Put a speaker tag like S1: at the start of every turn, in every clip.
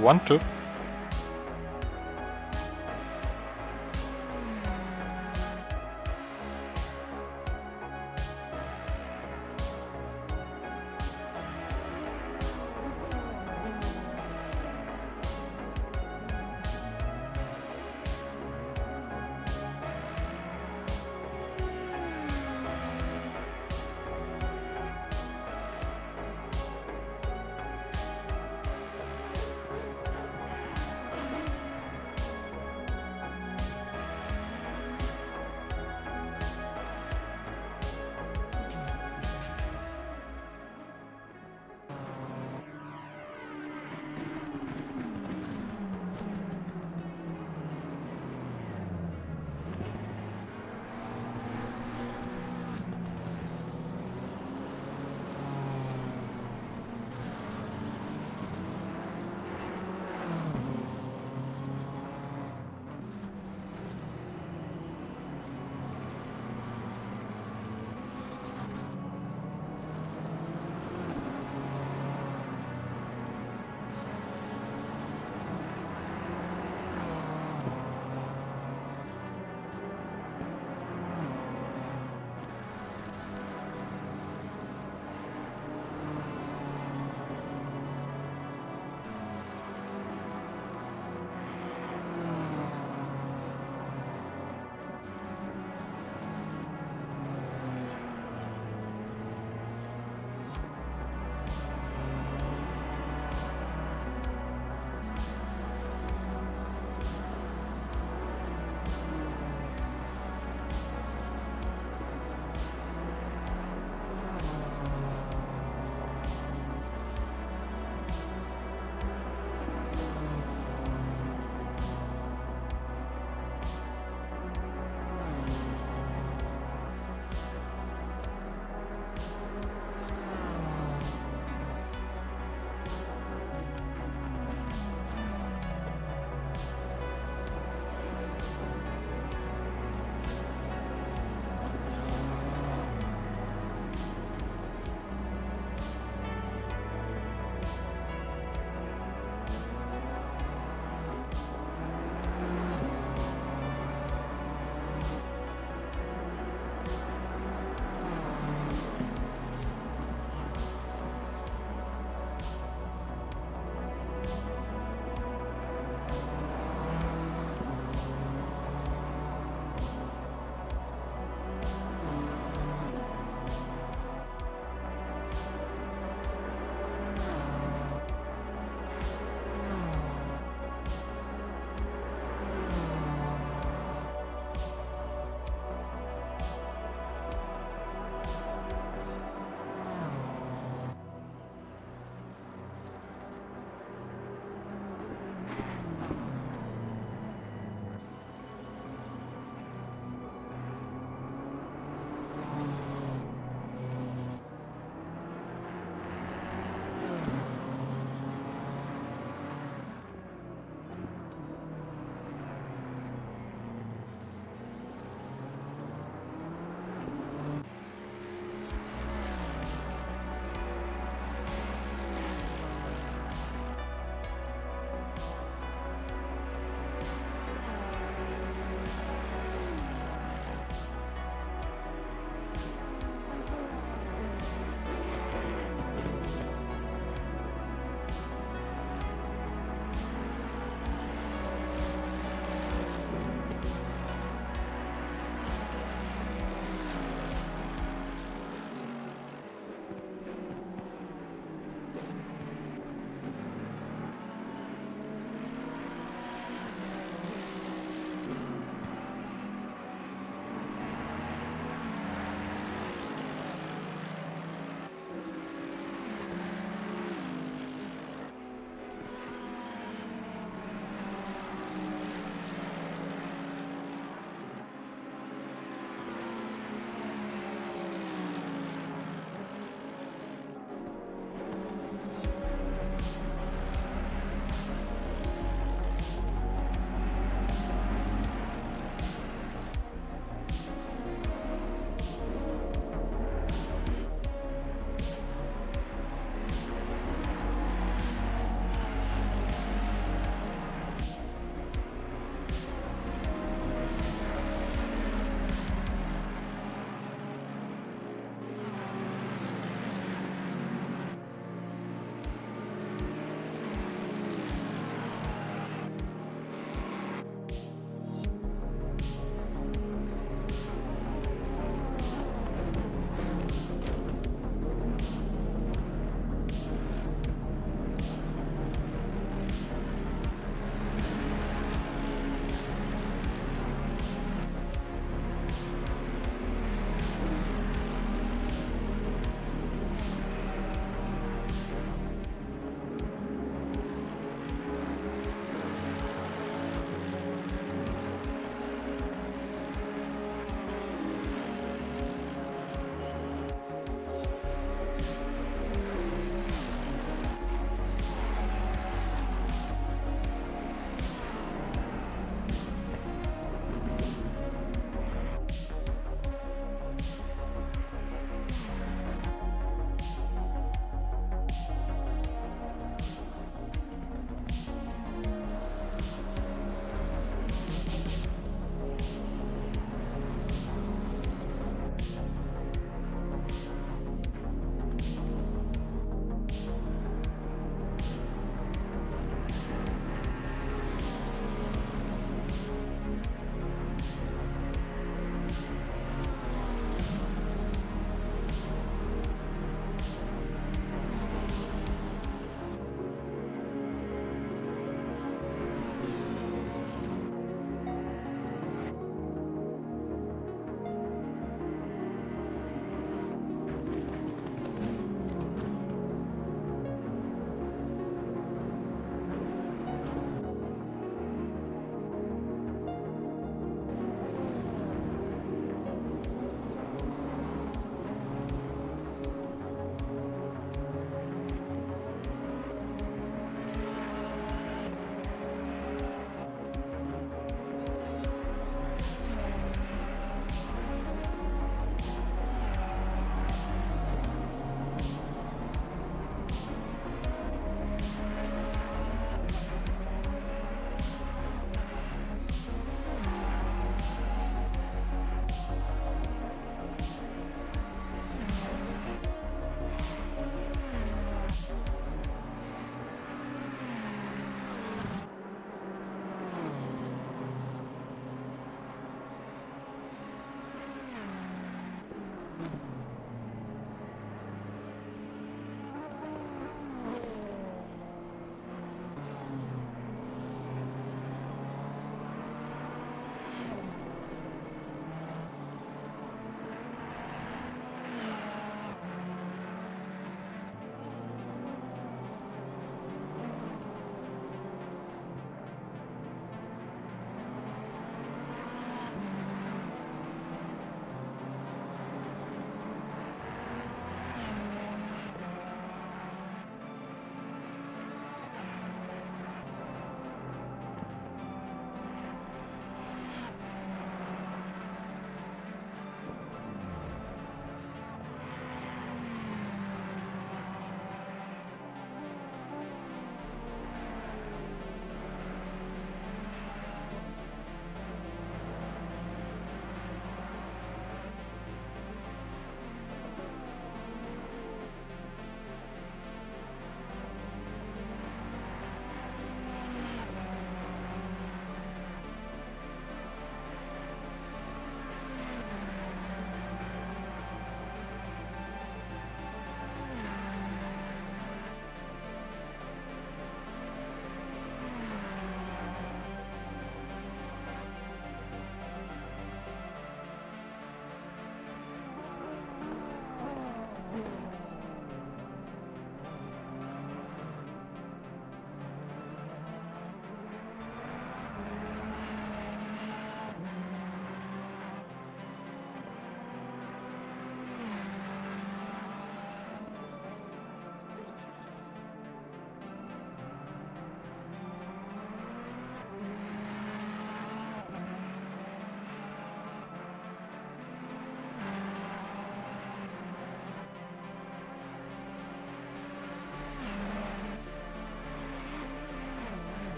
S1: 1-2.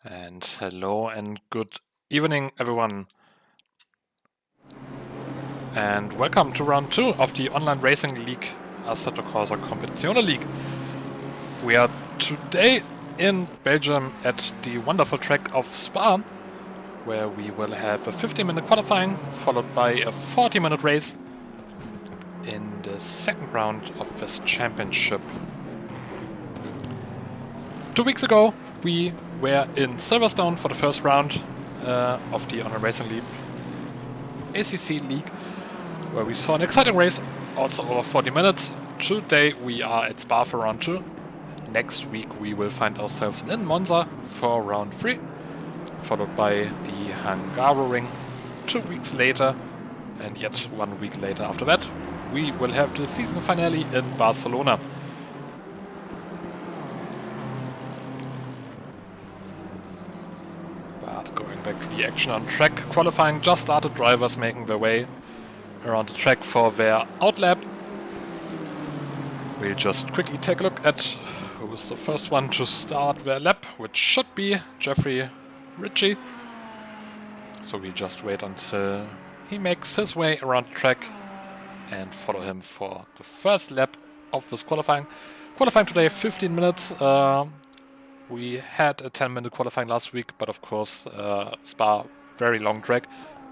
S1: And hello and good evening, everyone. And welcome to round 2 of the online racing league, Assetto Corsa Competizione League. We are today in Belgium at the wonderful track of Spa, where we will have a 15-minute qualifying followed by a 40-minute race in the second round of this championship. 2 weeks ago, we were in Silverstone for the first round of the Online Racing League ACC League, where we saw an exciting race, also over 40 minutes. Today we are at Spa for round 2. Next week we will find ourselves in Monza for round 3, followed by the Hungaroring 2 weeks later, and yet 1 week later after that we will have the season finale in Barcelona. Going back to the action on track, qualifying just started, drivers making their way around the track for their outlap. We'll just quickly take a look at who is the first one to start their lap, which should be Jeffrey Ritchie. So we just wait until he makes his way around the track and follow him for the first lap of this qualifying. Qualifying today 15 minutes. We had a 10-minute qualifying last week, but of course Spa, very long track.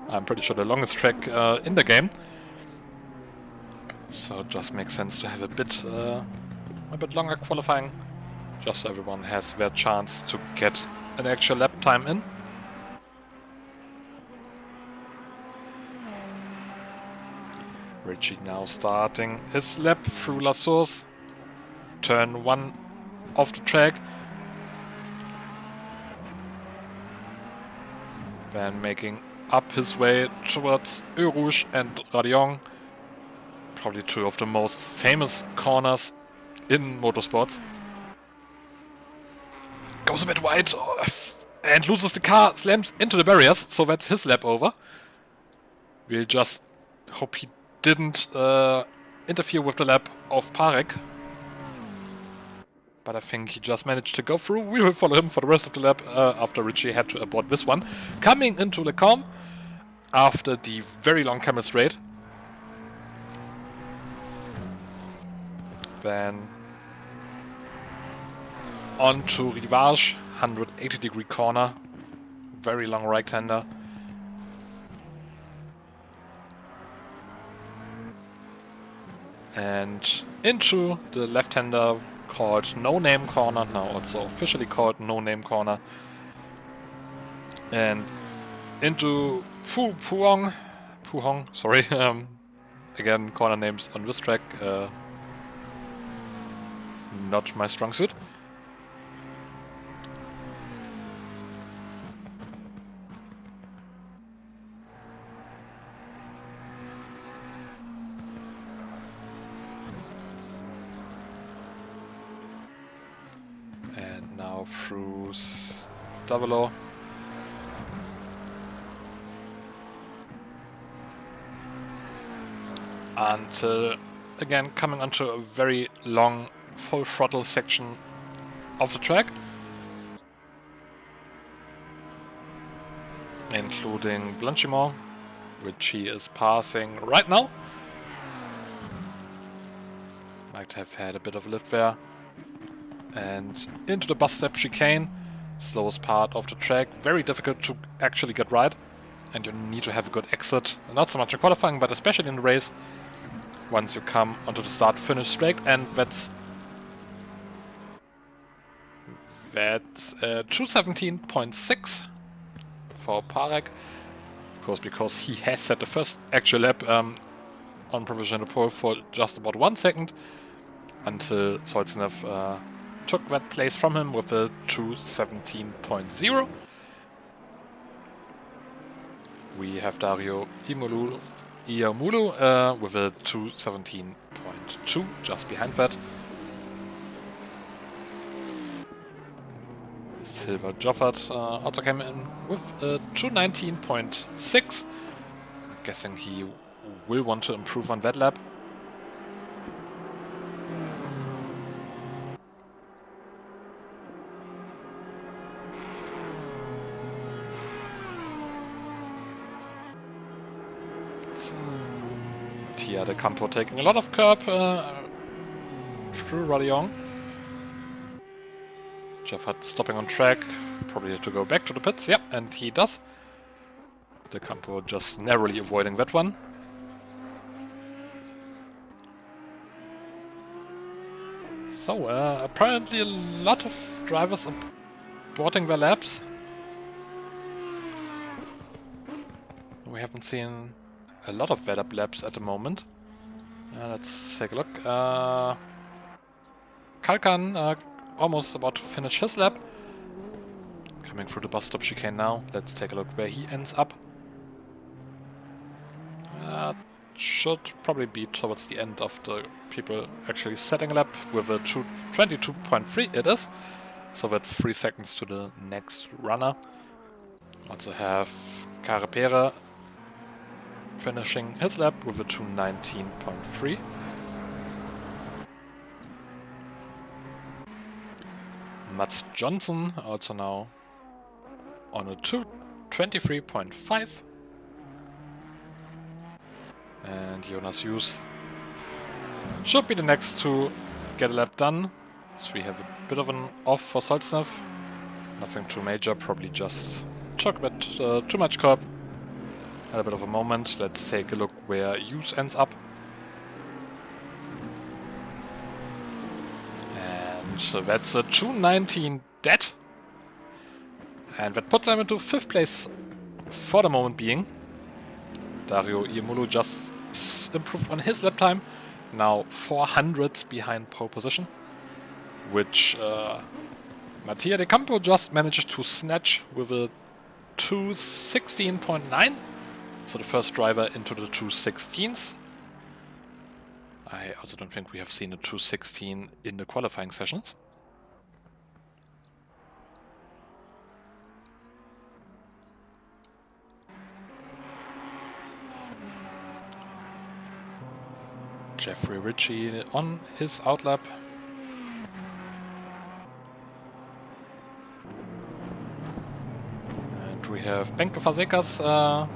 S1: I'm pretty sure the longest track in the game. So it just makes sense to have a bit longer qualifying, just so everyone has their chance to get an actual lap time in. Richie now starting his lap through La Source, turn 1 off the track. Then making up his way towards Eau Rouge and Radion, probably 2 of the most famous corners in motorsports. Goes a bit wide and loses the car, slams into the barriers, so that's his lap over. We'll just hope he didn't interfere with the lap of Parek. But I think he just managed to go through. We will follow him for the rest of the lap after Richie had to abort this one. Coming into Le Combe after the very long camel straight. Then on to Rivage, 180-degree corner. Very long right-hander. And into the left-hander, called No Name Corner, now also officially called No Name Corner. And into Puhong, sorry. Again, corner names on this track, not my strong suit. And now through Stavelo. Until, again, coming onto a very long full throttle section of the track, including Blanchimont, which he is passing right now. Might have had a bit of a lift there. And into the bus step chicane, slowest part of the track, very difficult to actually get right, and you need to have a good exit, not so much in qualifying, but especially in the race, once you come onto the start-finish straight. And that's 217.6 for Parek, of course, because he has set the first actual lap on provisional pole for just about 1 second, until Solzhenitsyn took that place from him with a 217.0. We have Dario Iamulu with a 217.2 just behind that. Silver Joffert also came in with a 219.6. I'm guessing he will want to improve on that lap. Here the Campo taking a lot of curb through Rodillon. Joffert stopping on track, probably have to go back to the pits, yeah, and he does. The Campo just narrowly avoiding that one. So, apparently a lot of drivers aborting their laps. We haven't seen a lot of wet up laps at the moment. Let's take a look. Kalkan almost about to finish his lap. Coming through the bus stop chicane now. Let's take a look where he ends up. Should probably be towards the end of the people actually setting a lap with a 22.3 it is. So that's 3 seconds to the next runner. Also have Carapere finishing his lap with a 219.3. Matt Johnson also now on a 223.5. And Jonas Hughes should be the next to get a lap done. So we have a bit of an off for Solzhenitsyn. Nothing too major, probably just took a bit too much curb. Had a bit of a moment. Let's take a look where Hughes ends up. And so that's a 219 dead. And that puts him into 5th place for the moment being. Dario Iamulu just improved on his lap time. Now 400 behind pole position. Which Mattia De Campo just managed to snatch with a 216.9. So the first driver into the 216s. I also don't think we have seen a 216 in the qualifying sessions. Jeffrey Ritchie on his outlap. And we have BenQ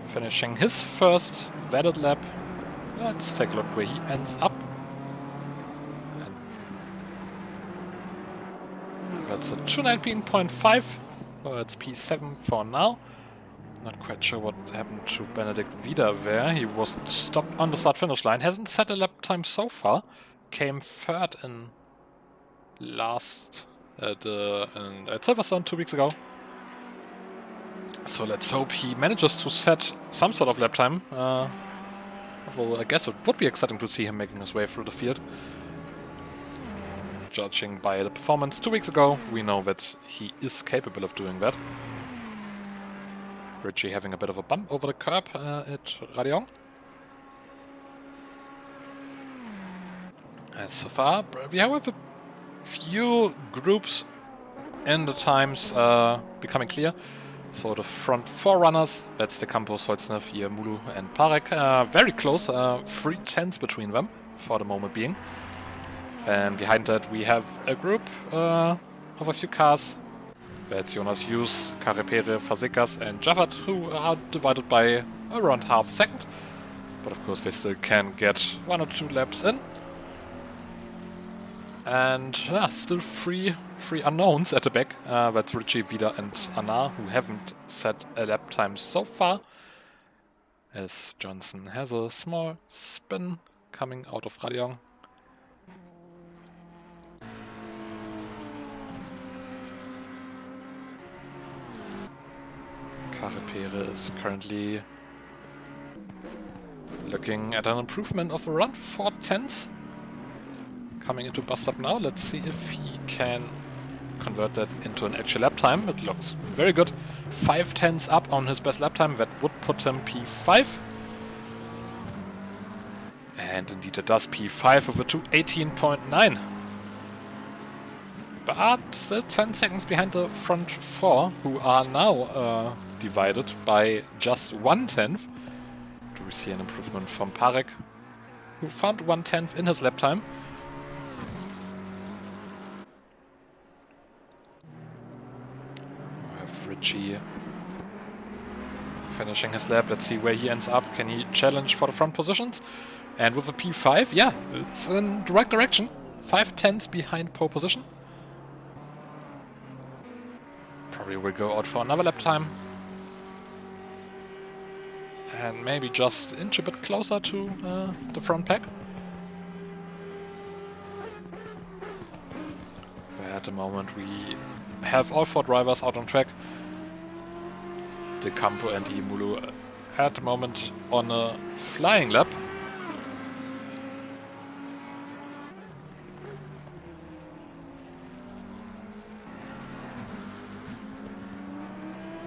S1: finishing his first vetted lap. Let's take a look where he ends up. And that's a 219.5. Well, it's P7 for now. Not quite sure what happened to Benedict Vida there. He was stopped on the start-finish line. Hasn't set a lap time so far. Came third in last at Silverstone 2 weeks ago. So let's hope he manages to set some sort of lap time. Well, I guess it would be exciting to see him making his way through the field. Judging by the performance 2 weeks ago, we know that he is capable of doing that. Richie having a bit of a bump over the curb at Radion. And so far, we have a few groups in the times becoming clear. So the front four runners, that's the Campo, Solznev, Mulu and Parek, very close, 3 tenths between them for the moment being. And behind that we have a group of a few cars. That's Jonas Hughes, Carapere, Fazekas and Jafat, who are divided by around half a second. But of course they still can get 1 or 2 laps in. And still three unknowns at the back. That's Richie, Vida and Anna, who haven't set a lap time so far. As Johnson has a small spin coming out of Radion. Carapere is currently looking at an improvement of around 4 tenths. Coming into bus stop now. Let's see if he can convert that into an actual lap time. It looks very good. 5 tenths up on his best lap time. That would put him P5. And indeed it does. P5 over 2:18.9. But still 10 seconds behind the front 4, who are now divided by just 1/10. Do we see an improvement from Parek, who found 1/10 in his lap time. Richie finishing his lap. Let's see where he ends up. Can he challenge for the front positions? And with a P5, yeah, it's in the right direction. 5 tenths behind pole position. Probably will go out for another lap time. And maybe just inch a bit closer to the front pack. Where at the moment we have all 4 drivers out on track. De Campo and Mulu at the moment on a flying lap.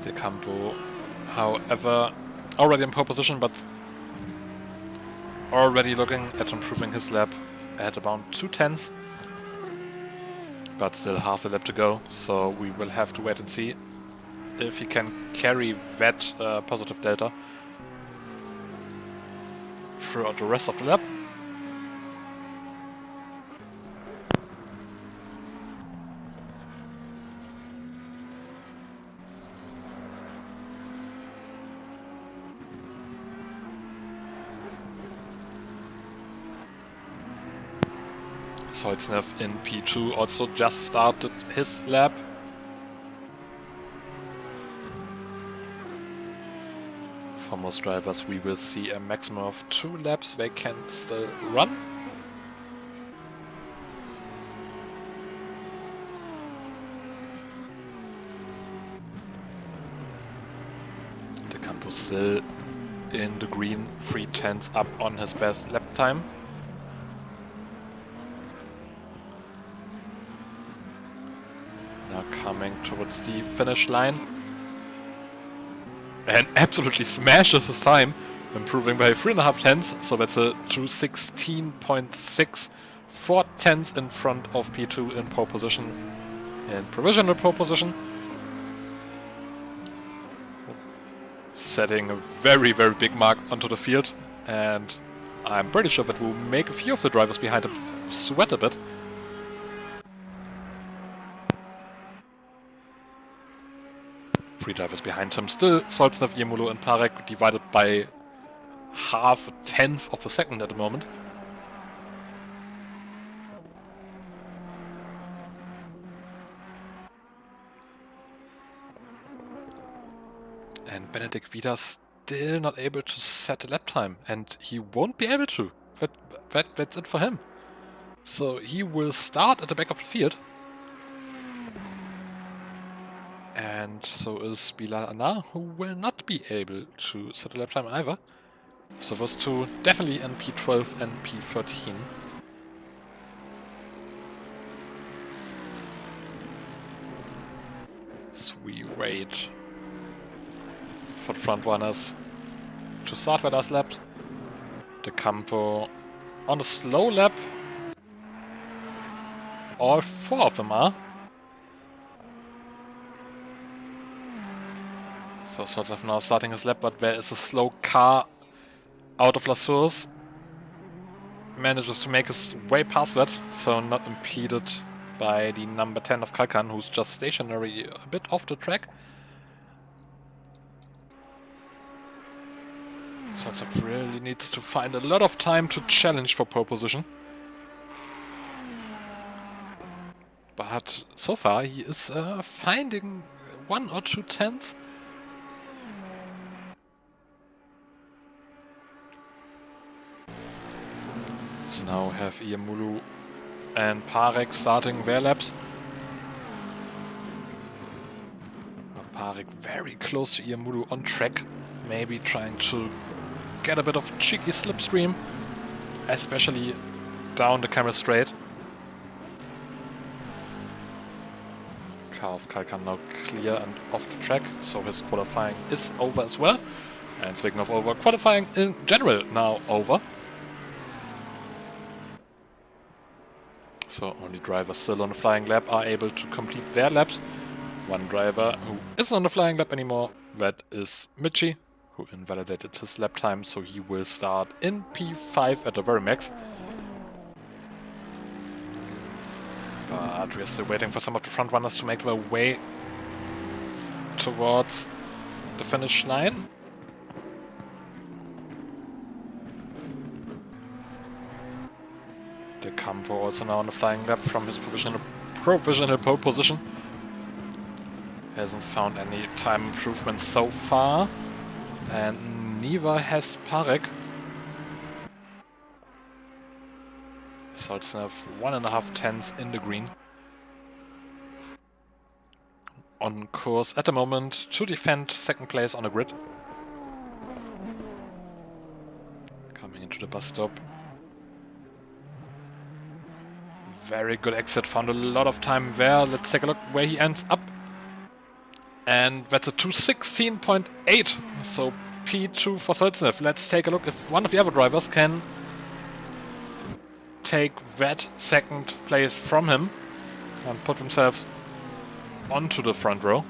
S1: De Campo, however, already in pole position, but already looking at improving his lap at about 2 tenths. But still half a lap to go, so we will have to wait and see if he can carry that positive delta throughout the rest of the lap. Solznev in P2 also just started his lap. For most drivers we will see a maximum of 2 laps they can still run. De Campo still in the green, 3 tenths up on his best lap time. Now coming towards the finish line. And absolutely smashes his time, improving by 3.5 tenths, so that's a 2:16.6, 4 tenths in front of P2 in pole position, in provisional pole position. Setting a very, very big mark onto the field, and I'm pretty sure that will make a few of the drivers behind him sweat a bit. Three drivers behind him still, Solznev, Mulu and Parek, divided by half a tenth of a second at the moment. And Benedikt Vida still not able to set a lap time, and he won't be able to. That's it for him. So he will start at the back of the field. And so is Bilal Anar, who will not be able to set a lap time either. So those two definitely in P12 and P13. So we wait for the front runners to start their last laps. De Campo on a slow lap. All four of them are. So Soltzev now starting his lap, but there is a slow car out of La Source. Manages to make his way past that, so not impeded by the number 10 of Kalkan, who's just stationary a bit off the track. Soltzev really needs to find a lot of time to challenge for pole position. But so far he is finding 1 or 2 tenths. So now we have Iamulu and Parek starting their laps. Parek very close to Iamulu on track, maybe trying to get a bit of cheeky slipstream, especially down the camera straight. Car of Kalkan now clear and off the track, so his qualifying is over as well. And speaking of over, qualifying in general now over. So only drivers still on the flying lap are able to complete their laps. One driver who isn't on the flying lap anymore, that is Michi, who invalidated his lap time, so he will start in P5 at the very max. But we're still waiting for some of the front runners to make their way towards the finish line. De Campo also now on the flying lap from his provisional pole position. Hasn't found any time improvements so far. And neither has Parek. Soltzev 1.5 tenths in the green. On course at the moment to defend second place on the grid. Coming into the bus stop. Very good exit, found a lot of time there. Let's take a look where he ends up. And that's a 2:16.8, so P2 for Soltzev. Let's take a look if one of the other drivers can take that second place from him and put themselves onto the front row.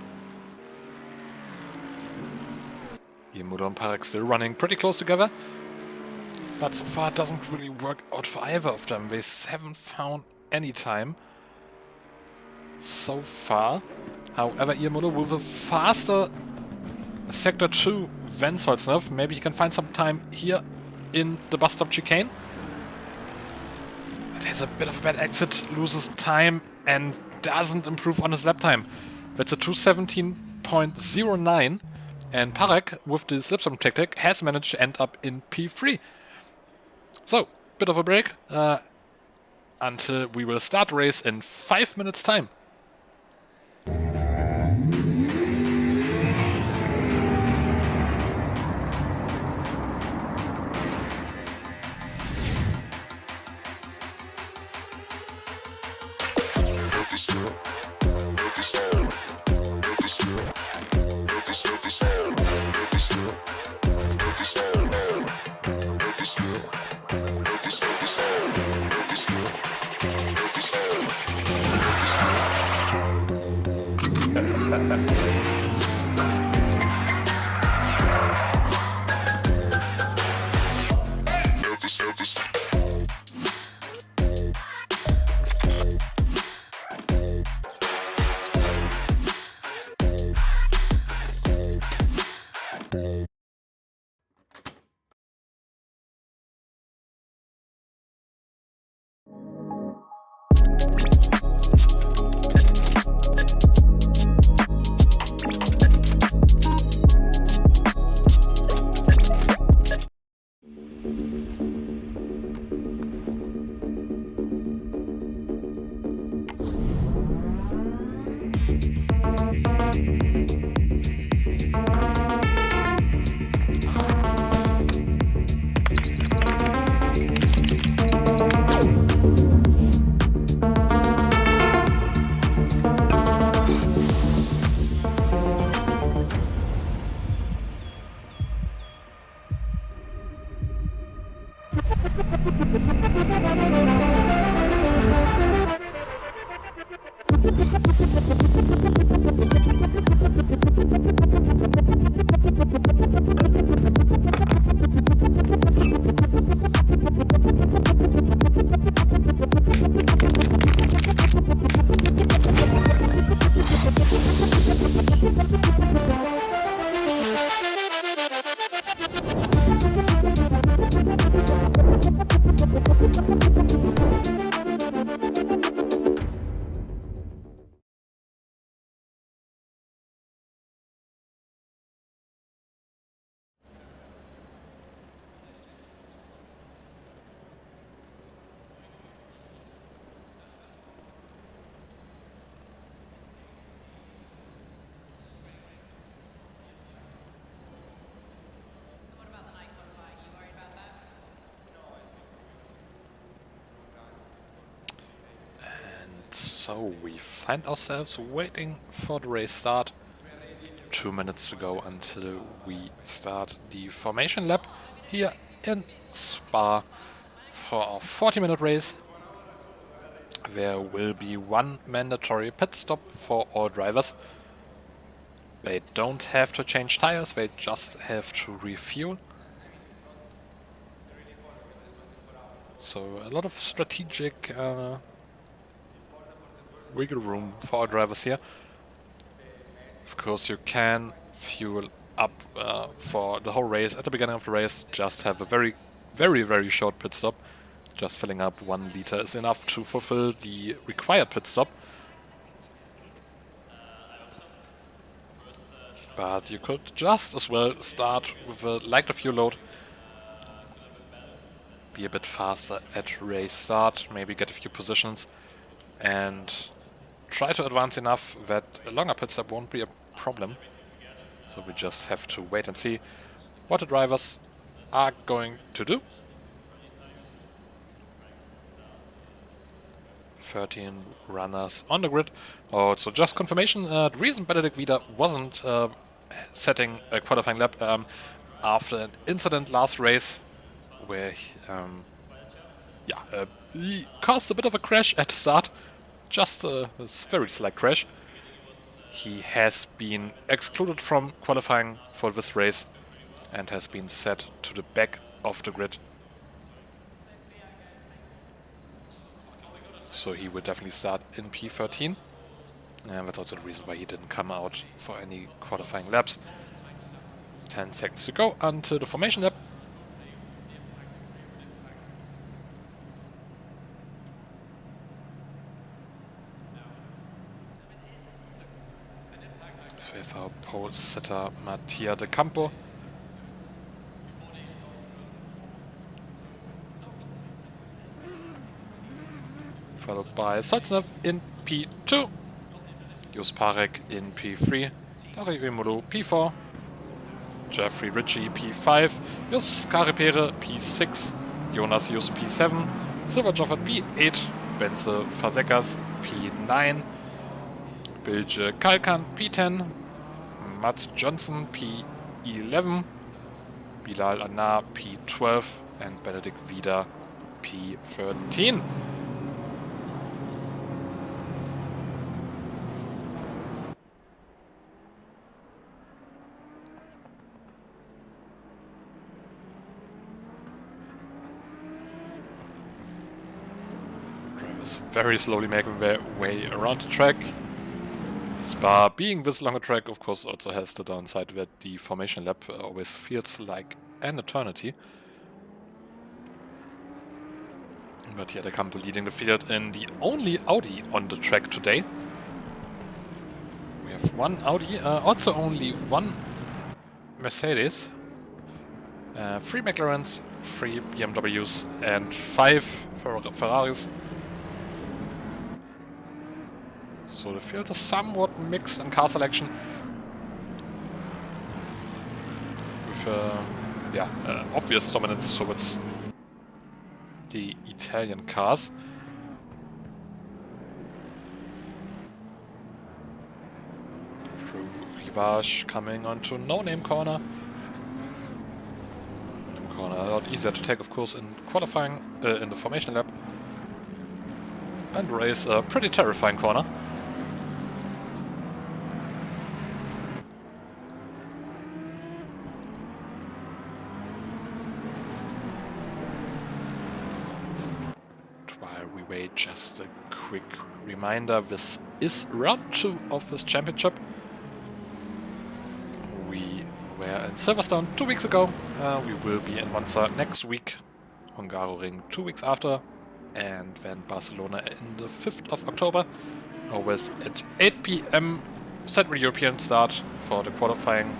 S1: Iamulu and Parek still running pretty close together. But so far it doesn't really work out for either of them. They haven't found any time so far. However, Iamulu with a faster Sector 2 than Soltzev. Maybe he can find some time here in the bus stop chicane. There's a bit of a bad exit, loses time and doesn't improve on his lap time. That's a 2:17.09. And Parek, with the slipstream tactic, has managed to end up in P3. So, bit of a break. Until we will start the race in 5 minutes time. So we find ourselves waiting for the race start. 2 minutes to go until we start the formation lap here in Spa for our 40-minute race. There will be one mandatory pit stop for all drivers. They don't have to change tires, they just have to refuel. So a lot of strategic wiggle room for our drivers here. Of course, you can fuel up for the whole race. At the beginning of the race, just have a very short pit stop. Just filling up 1 liter is enough to fulfill the required pit stop. But you could just as well start with a lighter fuel load. Be a bit faster at race start, maybe get a few positions, and try to advance enough that a longer pit stop won't be a problem. So we just have to wait and see what the drivers are going to do. 13 runners on the grid. Oh, so just confirmation, the reason Benedikt Wieder wasn't setting a qualifying lap after an incident last race where he caused a bit of a crash at the start, just a very slight crash. He has been excluded from qualifying for this race and has been set to the back of the grid. So he will definitely start in P13. And that's also the reason why he didn't come out for any qualifying laps. 10 seconds to go until the formation lap. So we have our pole sitter Mattia de Campo. Followed by Salznev in P2. Jos Parek in P3. Dario Imolo P4. Jeffrey Ritchie P5. Jos Karipere P6. Jonas Jus P7. Silver Joffert P8. Benze Fazekas P9. Bilge Kalkan P10. Mats Johnson P11. Bilal Anar P12. And Benedikt Vida P13. Very slowly making their way around the track. Spa, being this longer track, of course, also has the downside that the formation lap always feels like an eternity. But here they come to leading the field in the only Audi on the track today. We have one Audi, also only one Mercedes, 3 McLarens, 3 BMWs and 5 Ferraris. So the field is somewhat mixed in car selection, with obvious dominance towards the Italian cars. Through Rivage coming onto no-name corner. No-name corner, a lot easier to take, of course, in qualifying, in the formation lap. And race a pretty terrifying corner. Just a quick reminder, this is round 2 of this championship. We were in Silverstone 2 weeks ago, we will be in Monza next week, Hungaroring 2 weeks after, and then Barcelona in the 5th of October, always at 8 PM Central European start for the qualifying.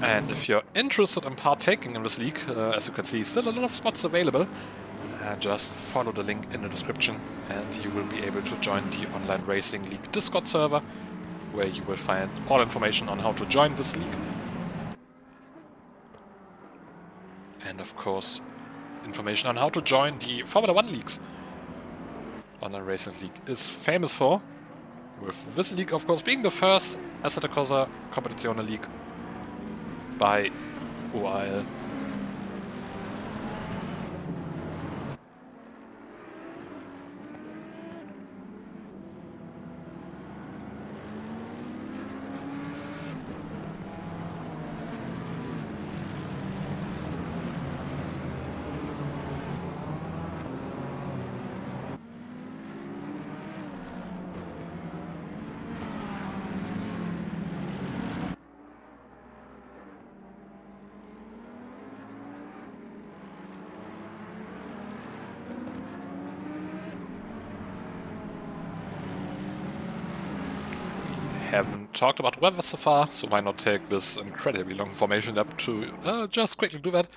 S1: And if you're interested in partaking in this league, as you can see, still a lot of spots available. Just follow the link in the description and you will be able to join the Online Racing League Discord server, where you will find all information on how to join this league. And of course, information on how to join the Formula 1 leagues. Online Racing League is famous for. With this league, of course, being the first Assetto Corsa Competizione league by ORL. Haven't talked about weather so far, so why not take this incredibly long formation lap to just quickly do that.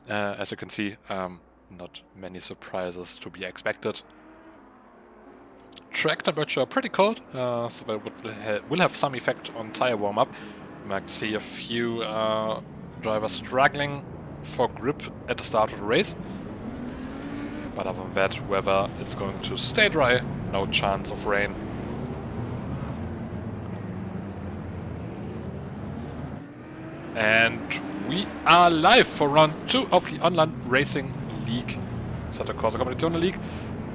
S1: As you can see, not many surprises to be expected. Track temperature pretty cold, so that will have some effect on tire warm-up. You might see a few drivers struggling for grip at the start of the race. But other than that, weather it's going to stay dry, no chance of rain. And we are live for round 2 of the Online Racing League, Assetto Corsa Competizione League.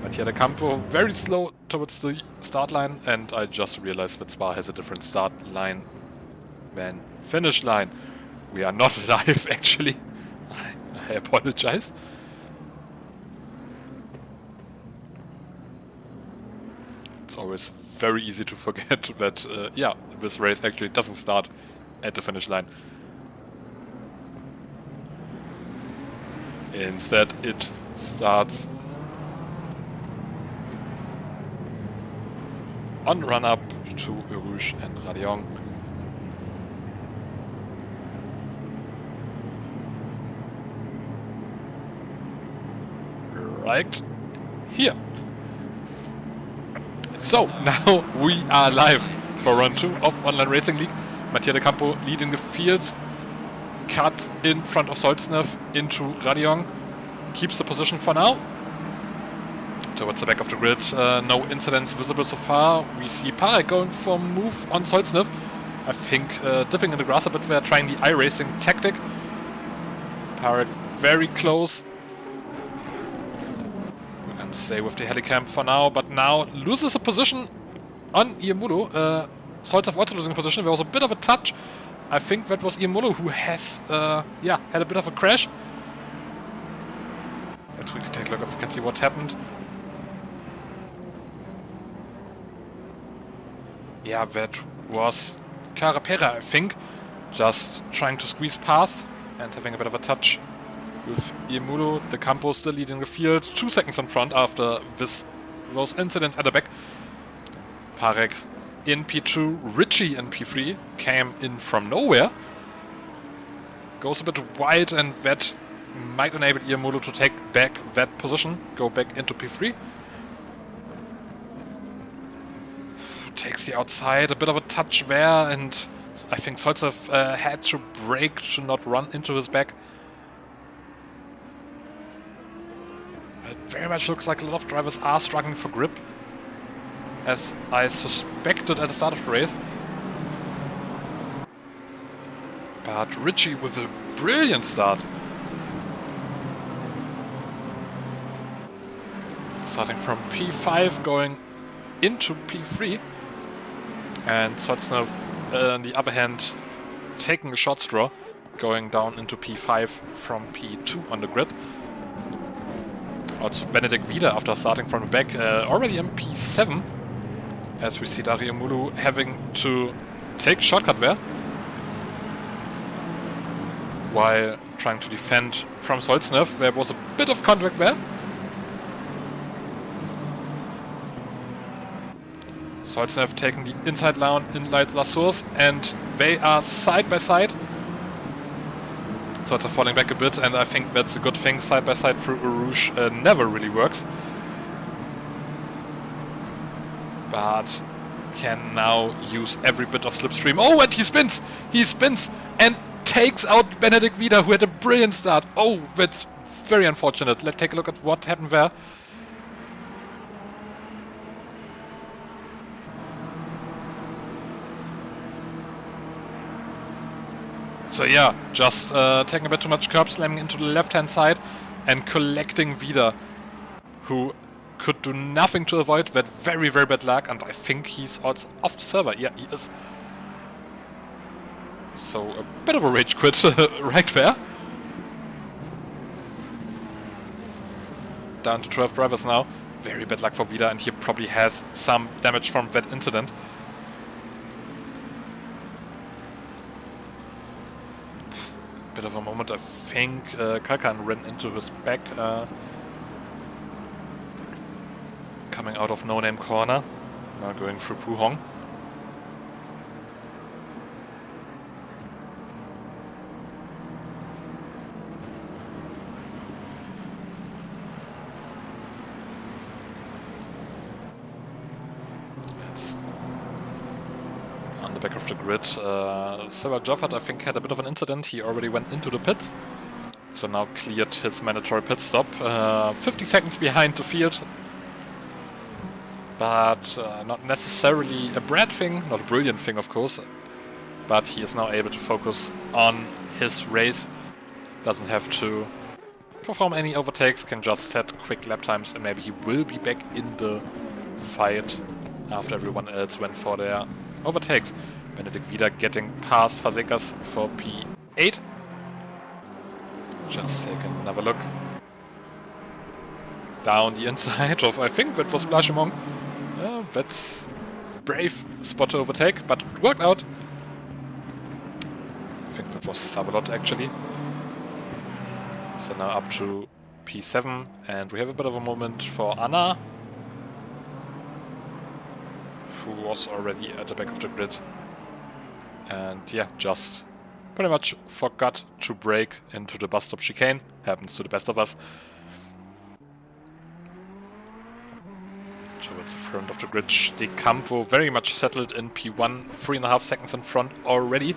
S1: Mattia De Campo very slow towards the start line, and I just realized that Spa has a different start line than finish line. We are not live, actually. I apologize. It's always very easy to forget that, yeah, this race actually doesn't start at the finish line. Instead, it starts on run-up to Rouge and Radion. Right here. So, now we are live for round 2 of Online Racing League. Mattia De Campo leading the field. Cut in front of Solznev into Radion. Keeps the position for now. Towards the back of the grid, no incidents visible so far. We see Parek going for a move on Solznev. I think dipping in the grass a bit there, trying the iRacing tactic. Parek very close. We're going to stay with the helicam for now, but now loses a position on Iemolo. Solznev also losing position. There was a bit of a touch. I think that was Iemolo who has, yeah, had a bit of a crash. Let's quickly take a look if we can see what happened. Yeah, that was Carapera, I think, just trying to squeeze past and having a bit of a touch with Iemolo. De Campo still leading the field, 2 seconds in front after those incidents at the back. Parek in P2, Richie in P3 came in from nowhere. Goes a bit wide, and that might enable Iemolo to take back that position, go back into P3. Takes the outside, a bit of a touch there, and I think Solznev had to brake to not run into his back. It very much looks like a lot of drivers are struggling for grip, as I suspected at the start of the race. But Richie with a brilliant start. Starting from P5, going into P3. And Solznev, on the other hand, taking a short straw, going down into P5 from P2 on the grid. Also Benedikt Wieder, after starting from the back, already in P7. As we see Dario Mulu having to take shortcut there, while trying to defend from Solznev. There was a bit of contact there. Solznev taking the inside line in La Source, and they are side by side. Solznev falling back a bit, and I think that's a good thing. Side by side through Rouge never really works. But can now use every bit of slipstream. Oh, and he spins! He spins and takes out Benedikt Vida, who had a brilliant start. Oh, that's very unfortunate. Let's take a look at what happened there. So yeah, just taking a bit too much curb slamming into the left-hand side and collecting Vida, who could do nothing to avoid that very, very bad luck, and I think he's also off the server. Yeah, he is. So a bit of a rage quit right there. Down to 12 drivers now. Very bad luck for Vida, and he probably has some damage from that incident. Bit of a moment, I think Kalkan ran into his back coming out of no-name corner, now going through Puhong. It's on the back of the grid. Sarah Joffert, I think, had a bit of an incident. He already went into the pits, so now cleared his mandatory pit stop. 50 seconds behind the field, but not necessarily a bad thing, not a brilliant thing, of course, but he is now able to focus on his race, doesn't have to perform any overtakes, can just set quick lap times, and maybe he will be back in the fight after everyone else went for their overtakes. Benedikt Vida getting past Fazekas for P8. Just take another look. Down the inside of, I think that was Blanchimont. That's brave spot to overtake, but it worked out. I think that was Savalot actually. So now up to P7, and we have a bit of a moment for Anna, who was already at the back of the grid. And yeah, just pretty much forgot to brake into the bus stop chicane. Happens to the best of us. Towards the front of the grid, De Campo very much settled in P1, 3.5 seconds in front already.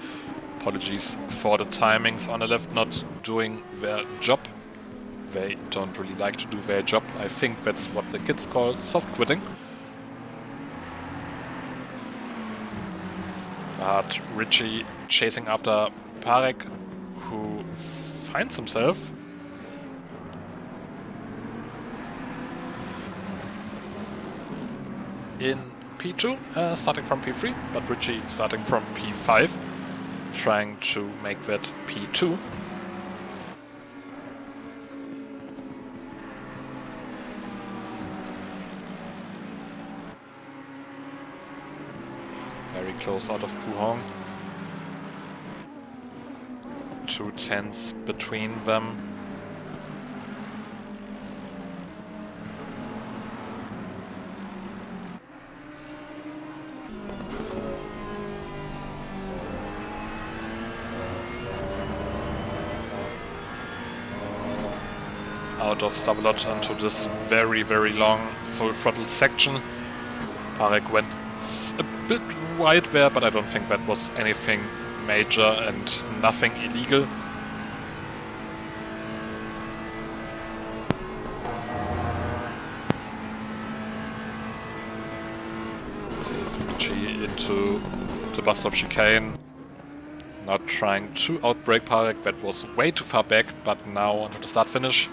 S1: Apologies for the timings on the left not doing their job. They don't really like to do their job. I think that's what the kids call soft quitting. But Richie chasing after Parek, who finds himself in P2, starting from P3, but Richie starting from P5, trying to make that P2. Very close out of Puhong. 2 tenths between them. Out of Stavelot onto this very, very long full throttle section. Parek went a bit wide there, but I don't think that was anything major and nothing illegal. G into the bus stop chicane. Not trying to outbrake Parek, that was way too far back, but now onto the start finish.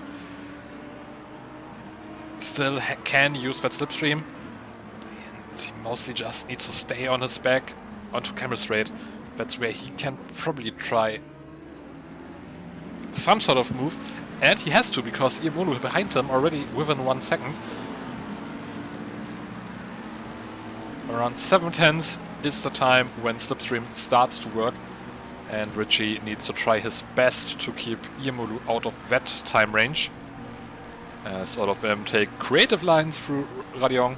S1: Still can use that slipstream. And he mostly just needs to stay on his back onto camera straight. That's where he can probably try some sort of move. And he has to, because Iemolu behind him already within 1 second. Around 7 tenths is the time when slipstream starts to work. And Richie needs to try his best to keep Iemolu out of that time range. As all of them take creative lines through Radiong.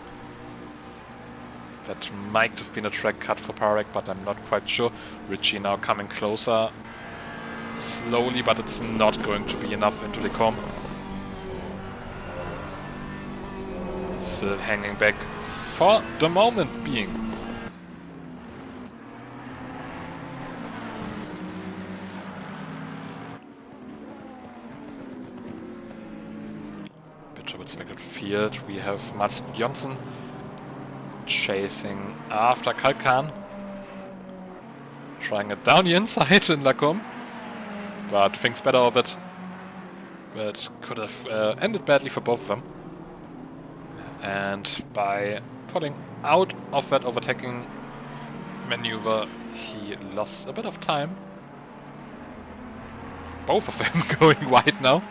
S1: That might have been a track cut for Parek, but I'm not quite sure. Richie now coming closer. Slowly, but it's not going to be enough into Lecombe. Still hanging back for the moment being. Towards the field, we have Mats Jonsson chasing after Kalkan, trying it down the inside in Lacombe. but thinks better of it. But could have ended badly for both of them. And by pulling out of that overtaking maneuver, he lost a bit of time. Both of them going wide now.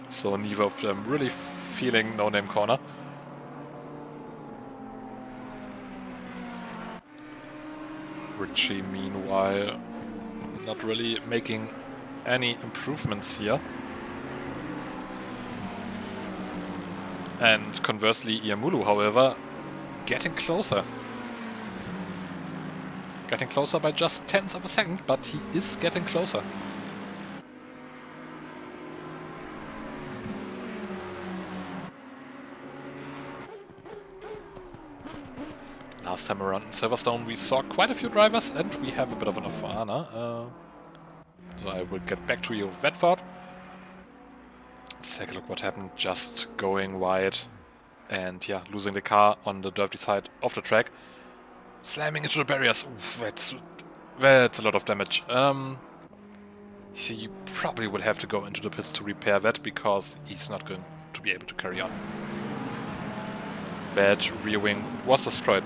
S1: So neither of them really feeling no-name corner. Richie, meanwhile, not really making any improvements here. And conversely, Iamulu, however, getting closer. Getting closer by just tenths of a second, but he is getting closer. Last time around in Silverstone we saw quite a few drivers, and we have a bit of an Afana. So I will get back to you with that thought. Let's take a look what happened. Just going wide and yeah, losing the car on the dirty side of the track. Slamming into the barriers. Oof, that's a lot of damage. He probably will have to go into the pits to repair that, because he's not going to be able to carry on. That rear wing was destroyed.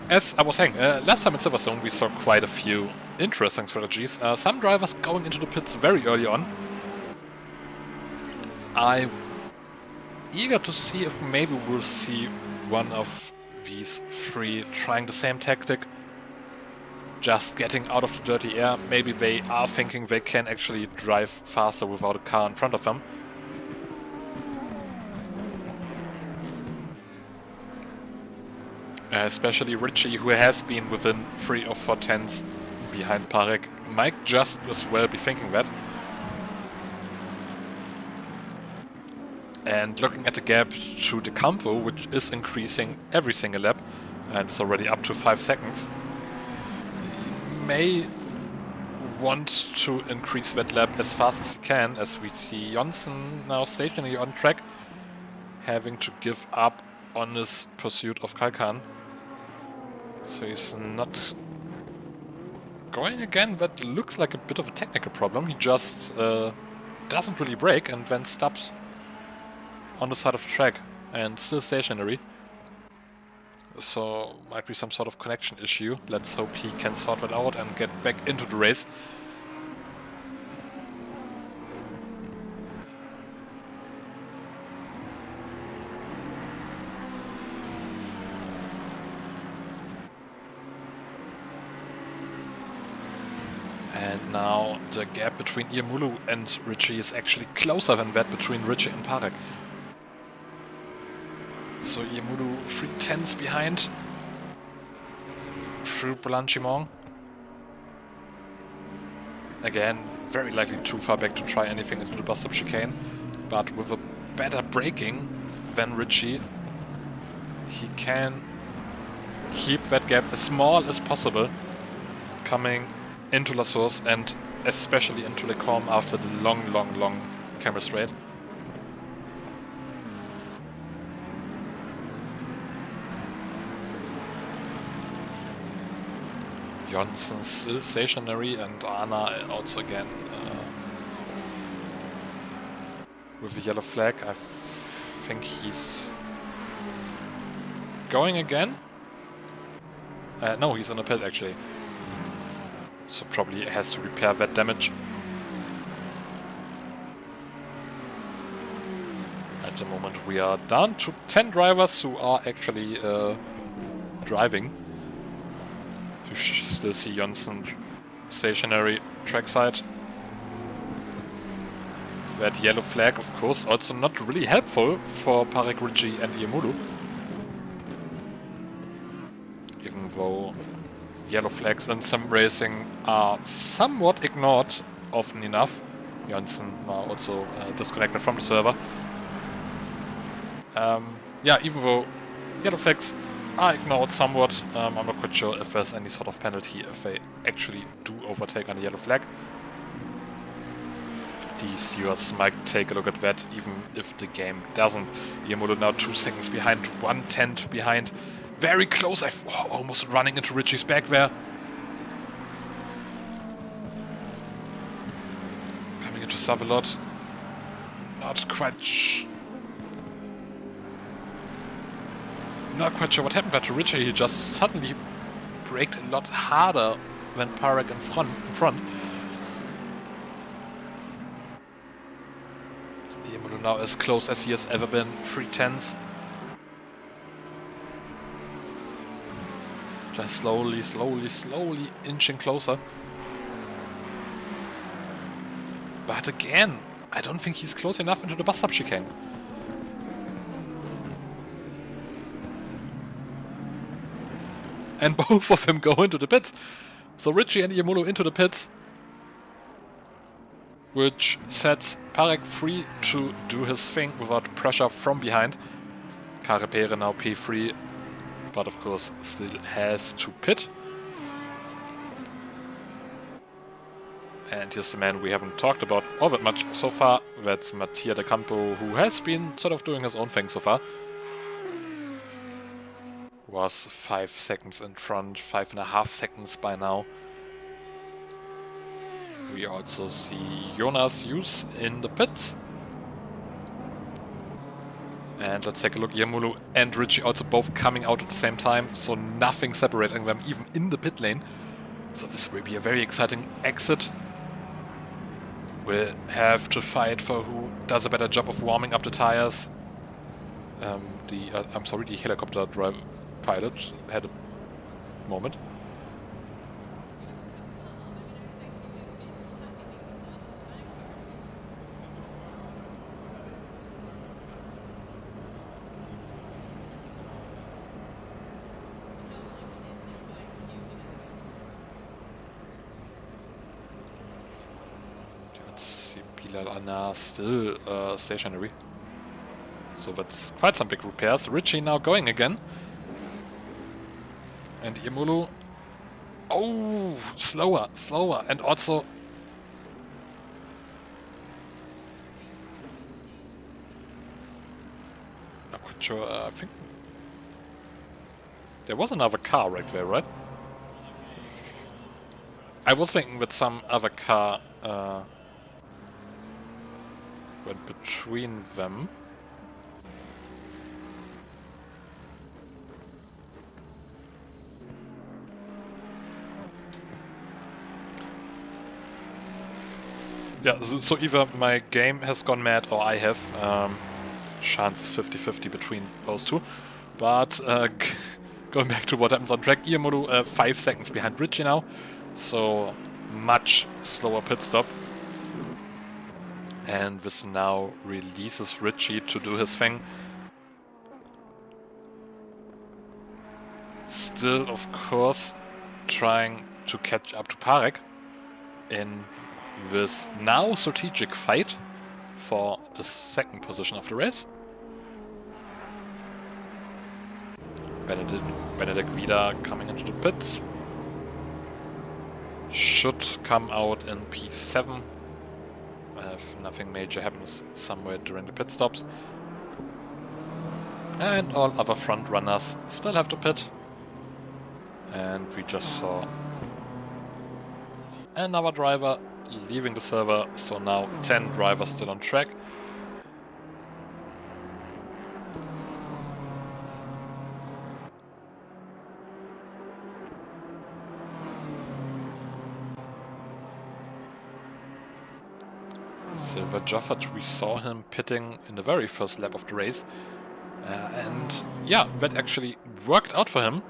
S1: As I was saying, last time in Silverstone we saw quite a few interesting strategies. Some drivers going into the pits very early on. I'm eager to see if maybe we'll see one of these three trying the same tactic. Just getting out of the dirty air. Maybe they are thinking they can actually drive faster without a car in front of them. Especially Richie, who has been within 3 or 4 tenths behind Parek, might just as well be thinking that. And looking at the gap to the Campo, which is increasing every single lap, and it's already up to 5 seconds, may want to increase that lap as fast as he can, as we see Johnson now stationary on track, having to give up on his pursuit of Kalkan. So he's not going again. That looks like a bit of a technical problem. He just doesn't really brake and then stops on the side of the track and still stationary. So might be some sort of connection issue. Let's hope he can sort that out and get back into the race. And now the gap between Iamulu and Richie is actually closer than that between Richie and Parek. So Iamulu 3 tenths behind through Blanchimont. Again, very likely too far back to try anything into the bus-stop chicane, but with a better braking than Richie, he can keep that gap as small as possible, coming into La Source and especially into Le Corme after the long camera straight. Johnson still stationary, and Anna also again with a yellow flag. I think he's going again. No, he's on a pit actually. So probably has to repair that damage. At the moment we are down to 10 drivers who are actually driving. You still see Johnson stationary trackside. That yellow flag, of course, also not really helpful for Parek, Richie and Iamulu. Even though yellow flags in some racing are somewhat ignored often enough. Johnson now also disconnected from the server. Yeah, even though yellow flags are ignored somewhat, I'm not quite sure if there's any sort of penalty if they actually do overtake on a yellow flag. The stewards might take a look at that, even if the game doesn't. Iamulu now 2 seconds behind, 1 tenth behind. Very close, almost running into Richie's back there. to stuff a lot. Not quite sure what happened there to Richie. He just suddenly braked a lot harder than Parek in front. Yemulu now as close as he has ever been. 3/10. Just slowly inching closer. But again, I don't think he's close enough into the bus stop chicane. And both of them go into the pits. So Richie and Yemulu into the pits. Which sets Parek free to do his thing without pressure from behind. Carapere now P3, but of course still has to pit. And here's the man we haven't talked about all that much so far. That's Mattia De Campo, who has been sort of doing his own thing so far. Was 5 seconds in front, 5.5 seconds by now. We also see Jonas Hughes in the pit. And let's take a look. Yemulu and Richie also both coming out at the same time, so nothing separating them even in the pit lane. So this will be a very exciting exit. We'll have to fight for who does a better job of warming up the tires. The helicopter drive pilot had a moment. Anna still stationary. So that's quite some big repairs. Richie now going again. And Yemulu. Oh, slower. And also... Not quite sure. I think... There was another car right there, right? I was thinking that some other car... went between them. Yeah, so either my game has gone mad or I have. Chance 50-50 between those two. But going back to what happens on track, Yemulu 5 seconds behind Richie now. So much slower pit stop. And this now releases Richie to do his thing. Still, of course, trying to catch up to Parek in this now strategic fight for the second position of the race. Benedict Vida coming into the pits. Should come out in P7. If nothing major happens somewhere during the pit stops. And all other front runners still have to pit. And we just saw another driver leaving the server, so now 10 drivers still on track. Silver Joffert, we saw him pitting in the very first lap of the race. And yeah, that actually worked out for him.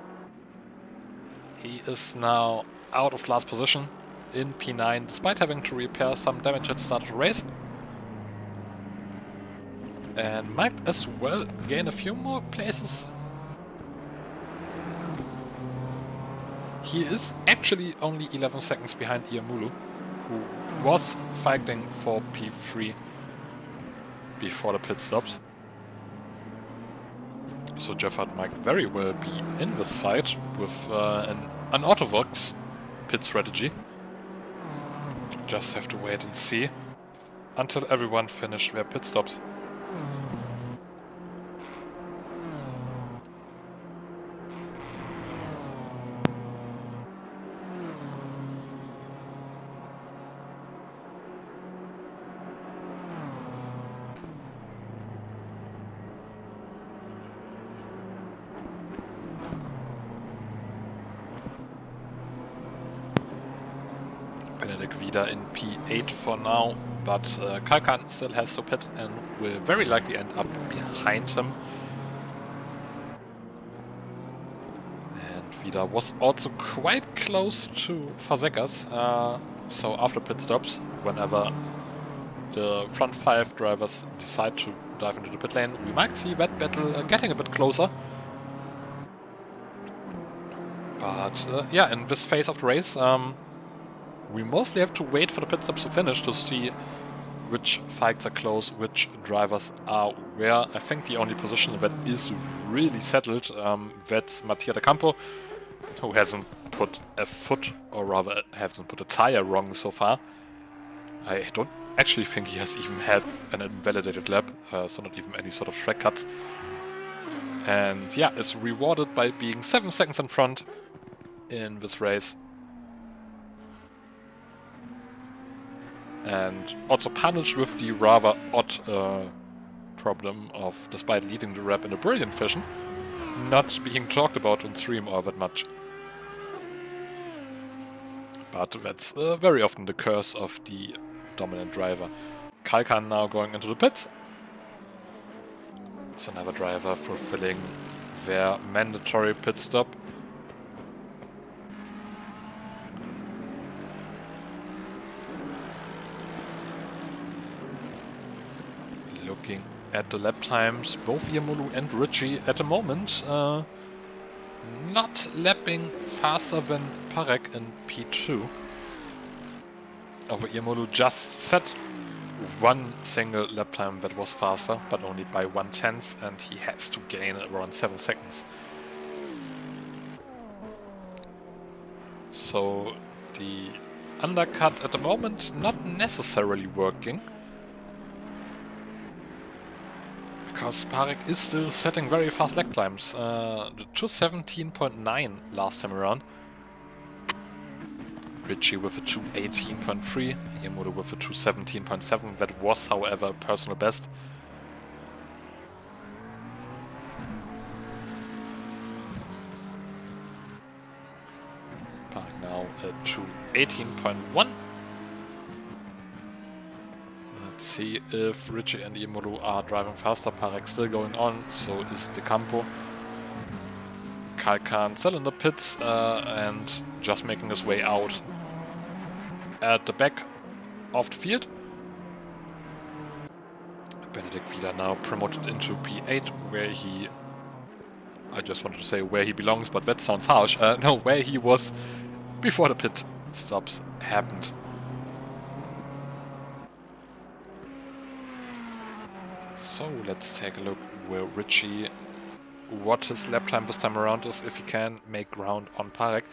S1: He is now out of last position in P9, despite having to repair some damage at the start of the race. And might as well gain a few more places. He is actually only 11 seconds behind Yemulu, who was fighting for P3 before the pit stops. So Jeffert might very well be in this fight with an unorthodox pit strategy. Just have to wait and see until everyone finished their pit stops. Benedict Vida in P8 for now, but Kalkan still has to pit and will very likely end up behind him. And Vida was also quite close to Fazekas, so after pit stops, whenever the front 5 drivers decide to dive into the pit lane, we might see that battle getting a bit closer. But yeah, in this phase of the race, we mostly have to wait for the pit stops to finish to see which fights are close, which drivers are where. I think the only position that is really settled, that's Mattia de Campo, who hasn't put a foot, or rather hasn't put a tire wrong so far. I don't actually think he has even had an invalidated lap, so not even any sort of track cuts. And yeah, is rewarded by being 7 seconds in front in this race. And also punished with the rather odd problem of, despite leading the lap in a brilliant fashion, not being talked about on stream all that much. But that's very often the curse of the dominant driver. Kalkan now going into the pits. It's another driver fulfilling their mandatory pit stop. Looking at the lap times, both Irmolu and Richie at the moment not lapping faster than Parek in P2. Over Irmolu just set one single lap time that was faster, but only by 1/10, and he has to gain around 7 seconds. So the undercut at the moment not necessarily working, because Parek is still setting very fast lag times. The 2:17.9 last time around. Richie with a 2:18.3, Irmolu with a 2:17.7. That was, however, a personal best. Parek now a 2:18.1. Let's see if Richie and Irmolu are driving faster. Parek still going on, so is De Campo. Kalkan still in the pits and just making his way out at the back of the field. Benedict Vida now promoted into P8, where he... I just wanted to say where he belongs, but that sounds harsh. No, where he was before the pit stops happened. So let's take a look where Richie, what his lap time this time around is, if he can make ground on Parek.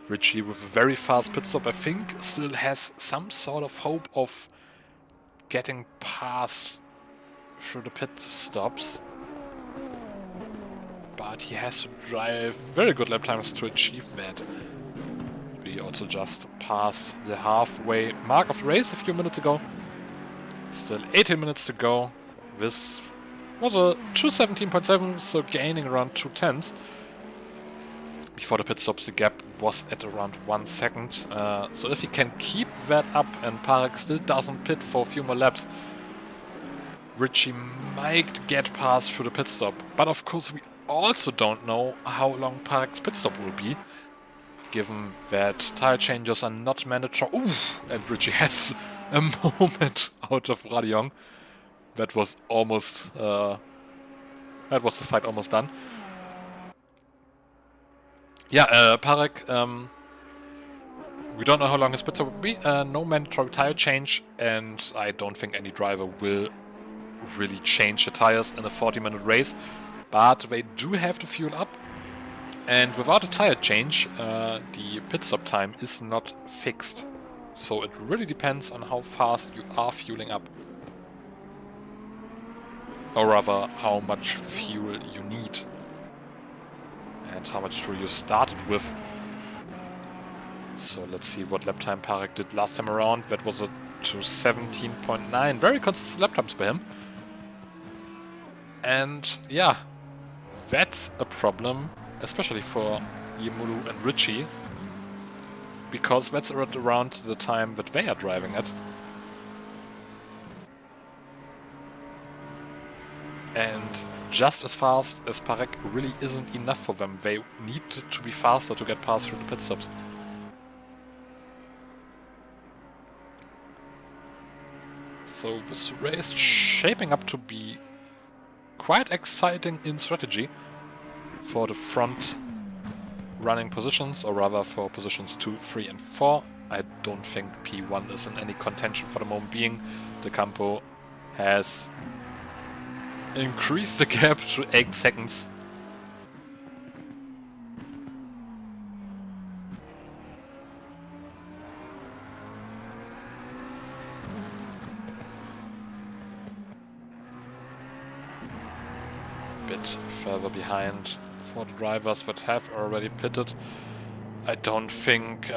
S1: Richie with a very fast pit stop, I think, still has some sort of hope of getting past through the pit stops. But he has to drive very good lap times to achieve that. We also just passed the halfway mark of the race a few minutes ago. Still 18 minutes to go. This was a 2:17.7, so gaining around 2/10. Before the pit stops, the gap was at around 1 second. So if he can keep that up and Parek still doesn't pit for a few more laps, Richie might get past through the pit stop. But of course we also don't know how long Parek's pit stop will be, given that tire changes are not mandatory. Oof! And Richie has a moment out of Radion. That was almost... that was the fight almost done. Yeah, Parek, we don't know how long his pit stop will be. No mandatory tire change, and I don't think any driver will really change the tires in a 40-minute race. But they do have to fuel up, and without a tire change, the pit stop time is not fixed. So it really depends on how fast you are fueling up. Or rather, how much fuel you need. And how much fuel you started with. So let's see what lap time Parek did last time around. That was a 2:17.9. Very consistent lap times by him. And yeah, that's a problem, especially for Irmolu and Richie. because that's around the time that they are driving it. And just as fast as Parek really isn't enough for them. They need to be faster to get past through the pit stops. So this race shaping up to be quite exciting in strategy for the front running positions, or rather for positions 2, 3 and 4. I don't think P1 is in any contention for the moment being. De Campo has increased the gap to 8 seconds. Bit further behind for the drivers that have already pitted. I don't think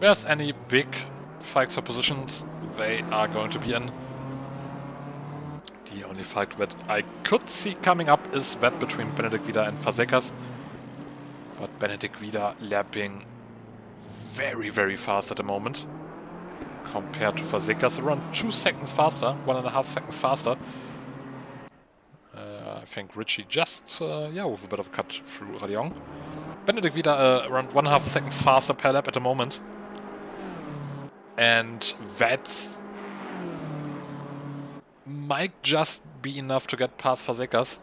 S1: there's any big fights for positions they are going to be in. The only fight that I could see coming up is that between Benedikt Vida and Fazekas. But Benedikt Vida lapping very, very fast at the moment. Compared to Fazekas, around 2 seconds faster, 1.5 seconds faster. I think Richie just, yeah, with a bit of a cut through Radion. Benedikt Vida around 1.5 seconds faster per lap at the moment. And that's might just be enough to get past Fazekas.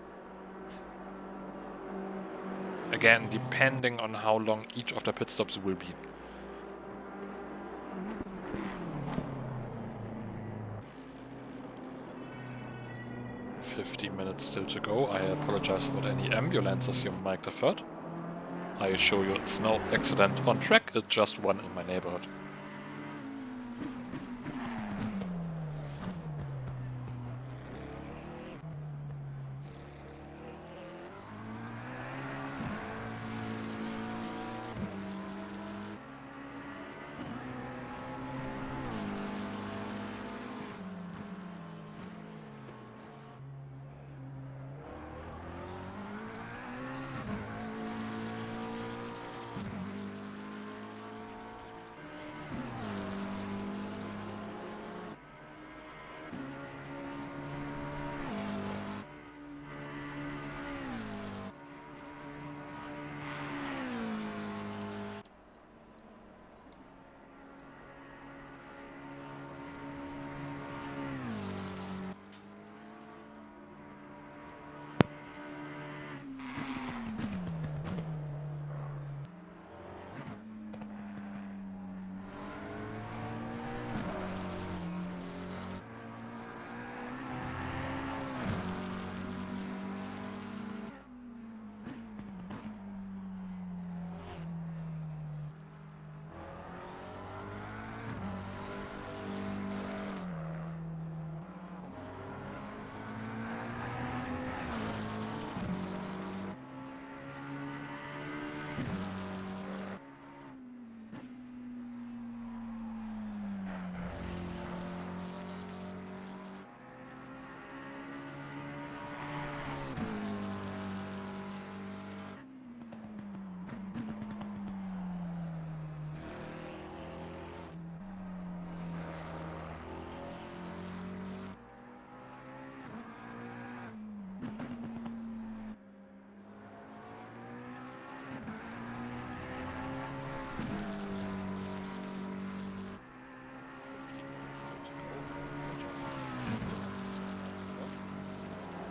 S1: Again, depending on how long each of the pit stops will be. "15 minutes still to go. I apologize about any ambulances you might have heard. I assure you it's no accident on track, it's just one in my neighborhood."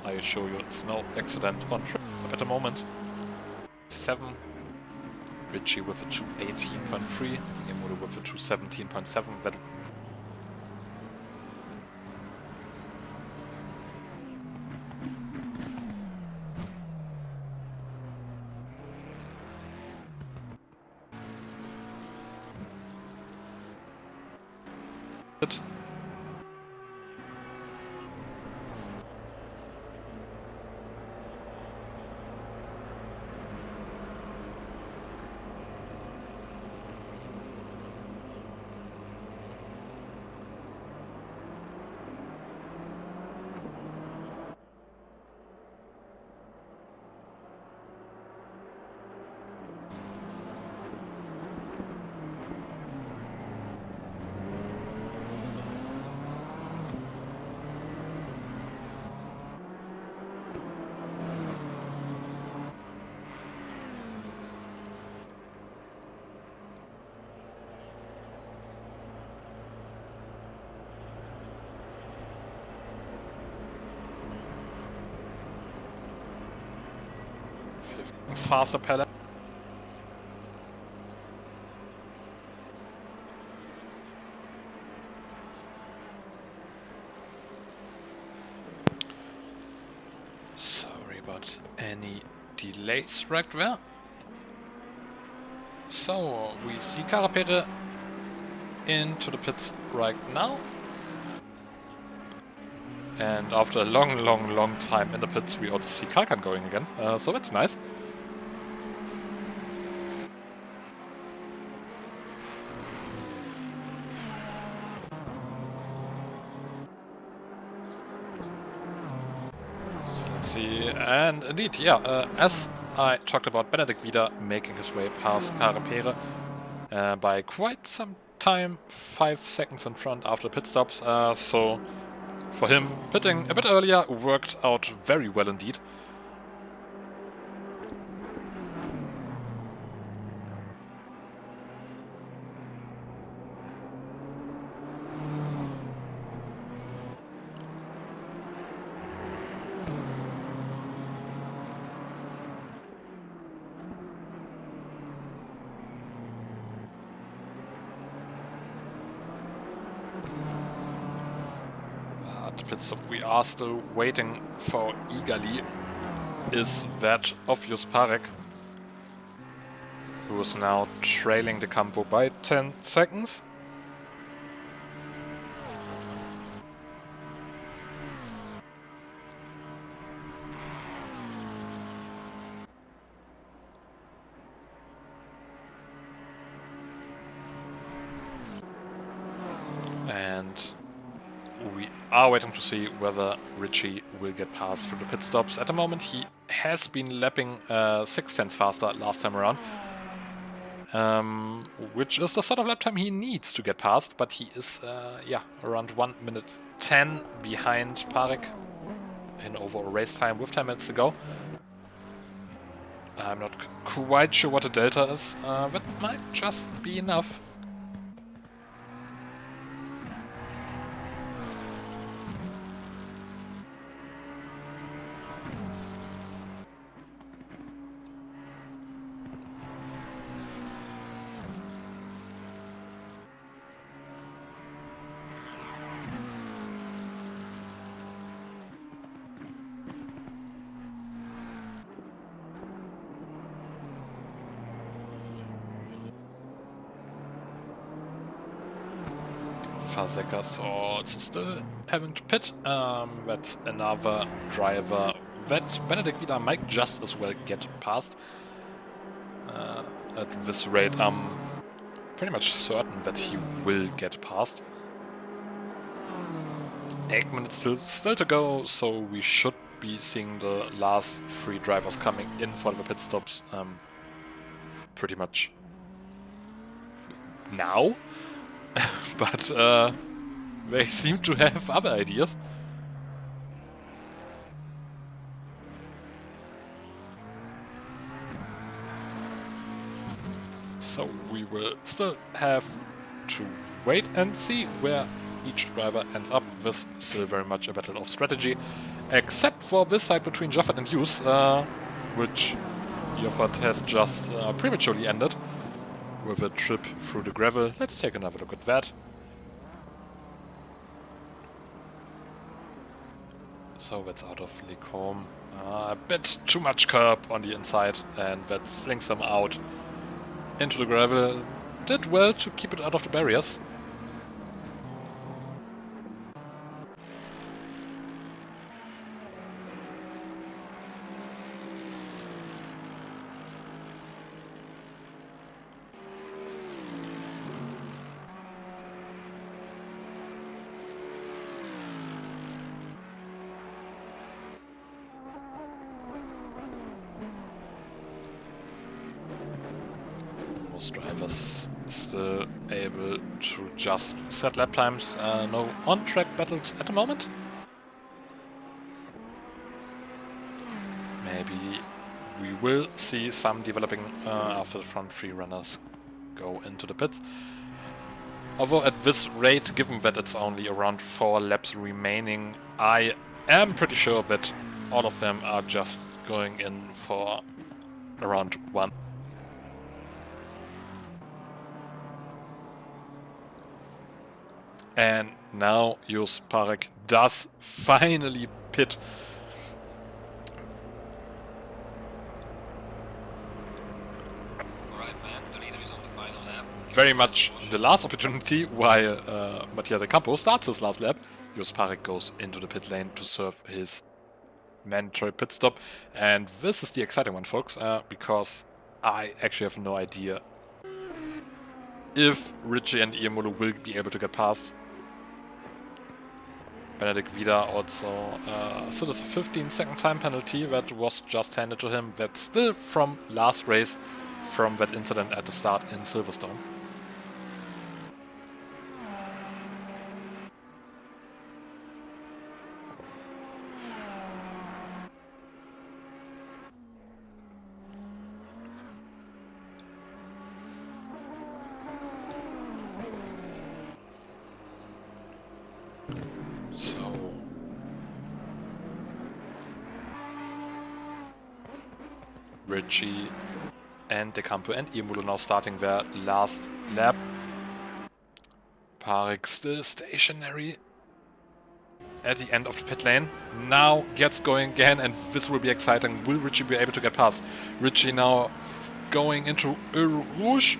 S1: I assure you it's no accident on track at the moment. 7. Richie with a 218.3. Yamura with a 217.7. That it. seconds faster per lap. Sorry about any delays right there. So, we see Carapere into the pits right now. And after a long time in the pits, we also see Kalkan going again, so that's nice. So let's see, and indeed, yeah, as I talked about, Benedikt Wieder making his way past Carapere by quite some time, 5 seconds in front after pit stops, so for him, pitting a bit earlier worked out very well indeed. The pit stop we are still waiting for eagerly is that of Jusparek, who is now trailing the Campo by 10 seconds. And we are waiting to see whether Richie will get past through the pit stops. At the moment, he has been lapping 6 tenths faster last time around, which is the sort of lap time he needs to get past, but he is, yeah, around 1 minute 10 behind Parek in overall race time with 10 minutes to go. I'm not quite sure what the delta is, but might just be enough. Fazekas so it's still having to pit. That's another driver that Benedikt Vida might just as well get past. At this rate, I'm pretty much certain that he will get past. 8 minutes still to go, so we should be seeing the last 3 drivers coming in for the pit stops pretty much now. But they seem to have other ideas. So we will still have to wait and see where each driver ends up. This is still very much a battle of strategy, except for this fight between Joffert and Hughes, which Joffert has just prematurely ended with a trip through the gravel. Let's take another look at that. So that's out of Lecombe. A bit too much curb on the inside, and that slings him out into the gravel. Did well to keep it out of the barriers. Drivers still able to just set lap times. No on-track battles at the moment. Maybe we will see some developing after the front 3 runners go into the pits. Although at this rate, given that it's only around 4 laps remaining, I am pretty sure that all of them are just going in for around 1. And now Jos Parek does finally pit. Very much the last opportunity, while Mattia De Campo starts his last lap. Jos Parek goes into the pit lane to serve his mandatory pit stop. And this is the exciting one, folks, because I actually have no idea if Richie and Iemolo will be able to get past. Benedict Vida also still has a 15-second time penalty that was just handed to him. That's still from last race, from that incident at the start in Silverstone. So Richie and De Campo and Iemolo now starting their last lap. Parek still stationary at the end of the pit lane. Now gets going again, and this will be exciting. Will Richie be able to get past? Richie now going into Eau Rouge.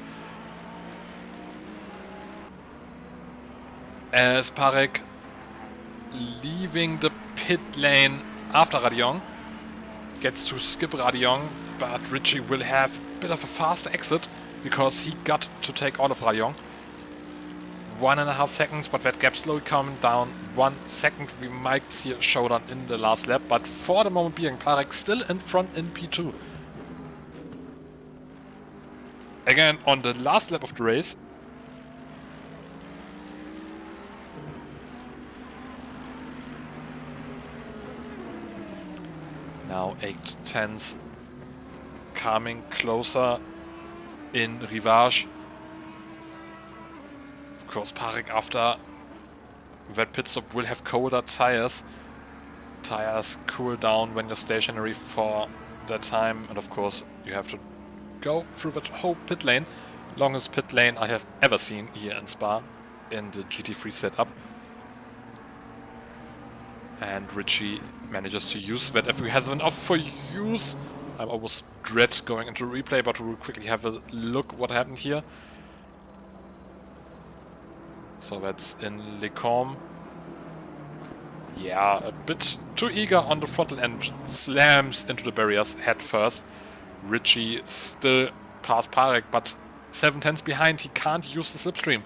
S1: As Parek leaving the pit lane after Radion. Gets to skip Radion, but Richie will have a bit of a fast exit because he got to take all of Radion. 1.5 seconds, but that gap slowly coming down. 1 second, we might see a showdown in the last lap, but for the moment being, Parek still in front in P2. Again, on the last lap of the race, now 8 tenths coming closer in Rivage. Of course, Parek after that pit stop will have colder tires. Tires cool down when you're stationary for that time, and of course you have to go through that whole pit lane. Longest pit lane I have ever seen here in Spa in the GT3 setup. And Richie manages to use that if he has enough for use. I almost dread going into replay, but we'll quickly have a look what happened here. So that's in Lecombe. Yeah, a bit too eager on the throttle and slams into the barriers head first. Richie still past Parek, but 7 tenths behind. He can't use the slipstream.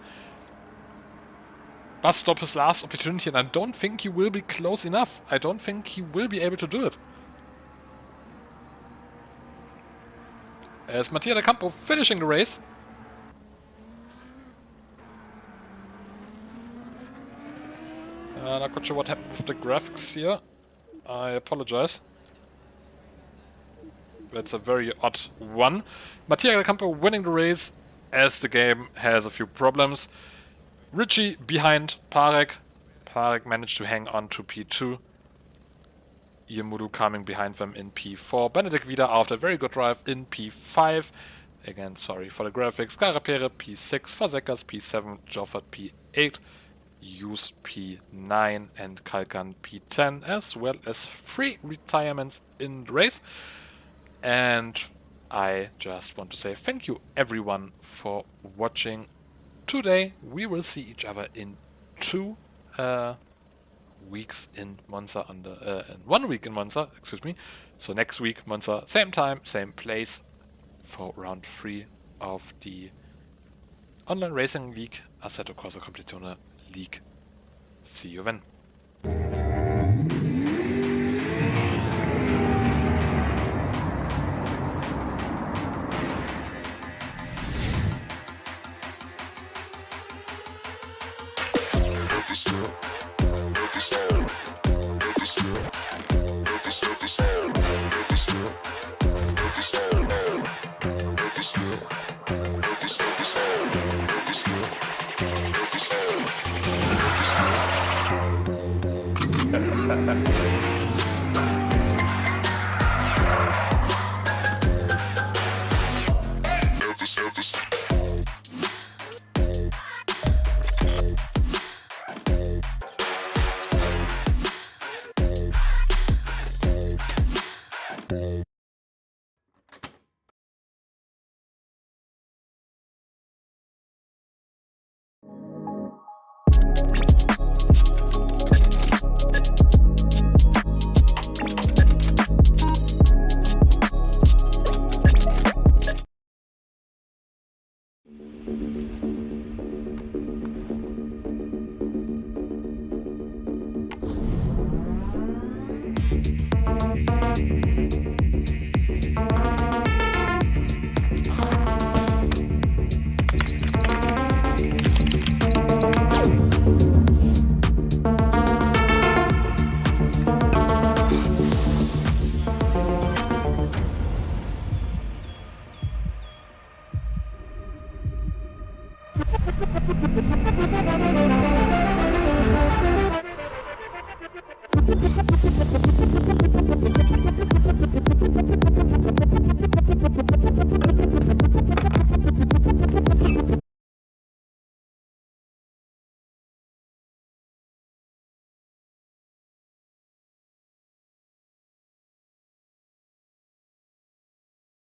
S1: Bus stop his last opportunity, and I don't think he will be close enough. I don't think he will be able to do it. As Mattia De Campo finishing the race. Not quite sure what happened with the graphics here. I apologize. That's a very odd one. Mattia De Campo winning the race as the game has a few problems. Richie behind Parek. Parek managed to hang on to P2. Iemolo coming behind them in P4. Benedict Vida after a very good drive in P5. Again, sorry for the graphics. Carapere P6. Fazekas P7. Joffert P8. Hughes P9 and Kalkan P10, as well as 3 retirements in the race. And I just want to say thank you everyone for watching. Today we will see each other in 2 weeks in Monza, in 1 week in Monza, excuse me. So next week Monza, same time, same place for round 3 of the Online Racing League, Assetto Corsa Competizione League. See you then.